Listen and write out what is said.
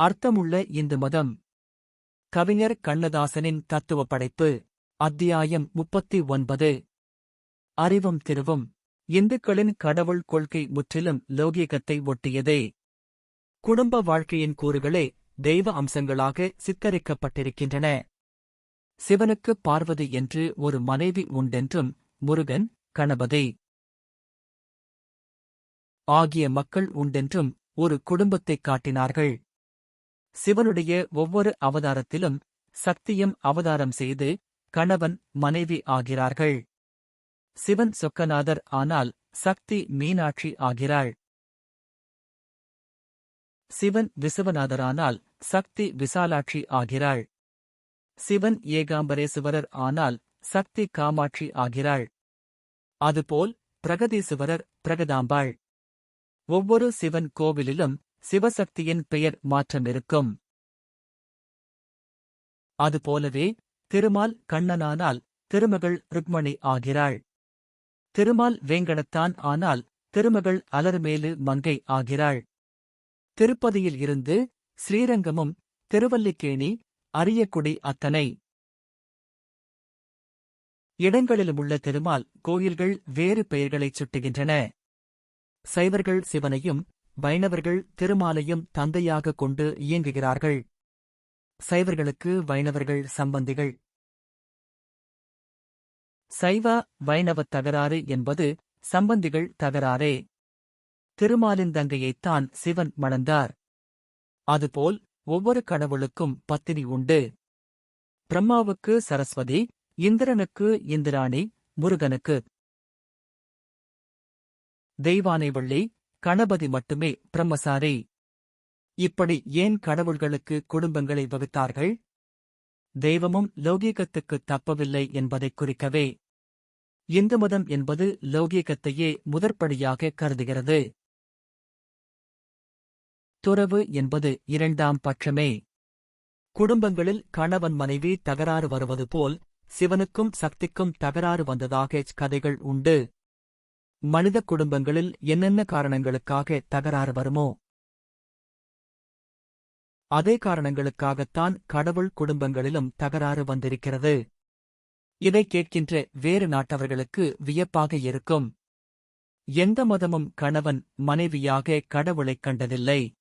அர்த்தமுள்ள இந்து மதம். கவிஞர் கண்ணதாசனின் தத்துவ படைப்பு. அத்தியாயம் 39. அறிவும் திருவும். இந்துக்களின் கடவுள் கொள்கை முற்றிலும் லௌகீகத்தை ஒட்டியதே. குடும்ப வாழ்க்கையின் கூறுகளே தெய்வ அம்சங்களாக சித்தரிக்கப்பட்டிருக்கின்றன. சிவனுக்கு பார்வதி என்று ஒரு மனைவி உண்டென்றும், முருகன், கணபதி ஆகிய மக்கள் உண்டென்றும் ஒரு குடும்பத்தைக் காட்டினார்கள். சிவனுடைய ஒவ்வொரு அவதாரத்திலும் சக்தியும் அவதாரம் செய்து கணவன் மனைவி ஆகிறார்கள். சிவன் சொக்கநாதர் ஆனால் சக்தி மீனாட்சி ஆகிறாள். சிவன் விசுவநாதரானால் சக்தி விசாலாட்சி ஆகிறாள். சிவன் ஏகாம்பரேசுவரர் ஆனால் சக்தி காமாட்சி ஆகிறாள். அதுபோல் பிரகதீசுவரர் பிரகதாம்பாள். ஒவ்வொரு சிவன் கோவிலிலும் சிவசக்தியின் பெயர் மாற்றமிருக்கும். அதுபோலவே திருமால் கண்ணனானால் திருமகள் ருக்மணி ஆகிறாள். திருமால் வேங்கடத்தான் ஆனால் திருமகள் அலர்மேலு மங்கை ஆகிறாள். திருப்பதியில் இருந்து ஸ்ரீரங்கமும் திருவல்லிக்கேணி, அரியக்குடி அத்தனை இடங்களிலுமுள்ள திருமால் கோயில்கள் வேறு பெயர்களைச் சுட்டுகின்றன. சைவர்கள் சிவனையும் வைணவர்கள் திருமாலையும் தந்தையாகக் கொண்டு இயங்குகிறார்கள். சைவர்களுக்கு வைணவர்கள் சம்பந்திகள். சைவ வைணவத் தகராறு என்பது சம்பந்திகள் தகராறே. திருமாலின் தங்கையைத்தான் சிவன் மணந்தார். அதுபோல் ஒவ்வொரு கடவுளுக்கும் பத்தினி உண்டு. பிரம்மாவுக்கு சரஸ்வதி, இந்திரனுக்கு இந்திராணி, முருகனுக்கு தெய்வானைவள்ளி, கணபதி மட்டுமே பிரம்மசாரி. இப்படி ஏன் கடவுள்களுக்கு குடும்பங்களை வகுத்தார்கள்? தெய்வமும் லௌகீகத்துக்குத் தப்பவில்லை என்பதைக் குறிக்கவே. இந்து மதம் என்பது லௌகீகத்தையே முதற்படியாக கருதுகிறது. துறவு என்பது இரண்டாம் பட்சமே. குடும்பங்களில் கணவன் மனைவி தகராறு வருவது போல் சிவனுக்கும் சக்திக்கும் தகராறு வந்ததாக கதைகள் உண்டு. மனித குடும்பங்களில் என்னென்ன காரணங்களுக்காக தகராறு வருமோ அதே காரணங்களுக்காகத்தான் கடவுள் குடும்பங்களிலும் தகராறு வந்திருக்கிறது. இதைக் கேட்கின்ற வேறு நாட்டவர்களுக்கு வியப்பாக இருக்கும். எந்த மதமும் கணவன் மனைவியாக கடவுளைக் கண்டதில்லை.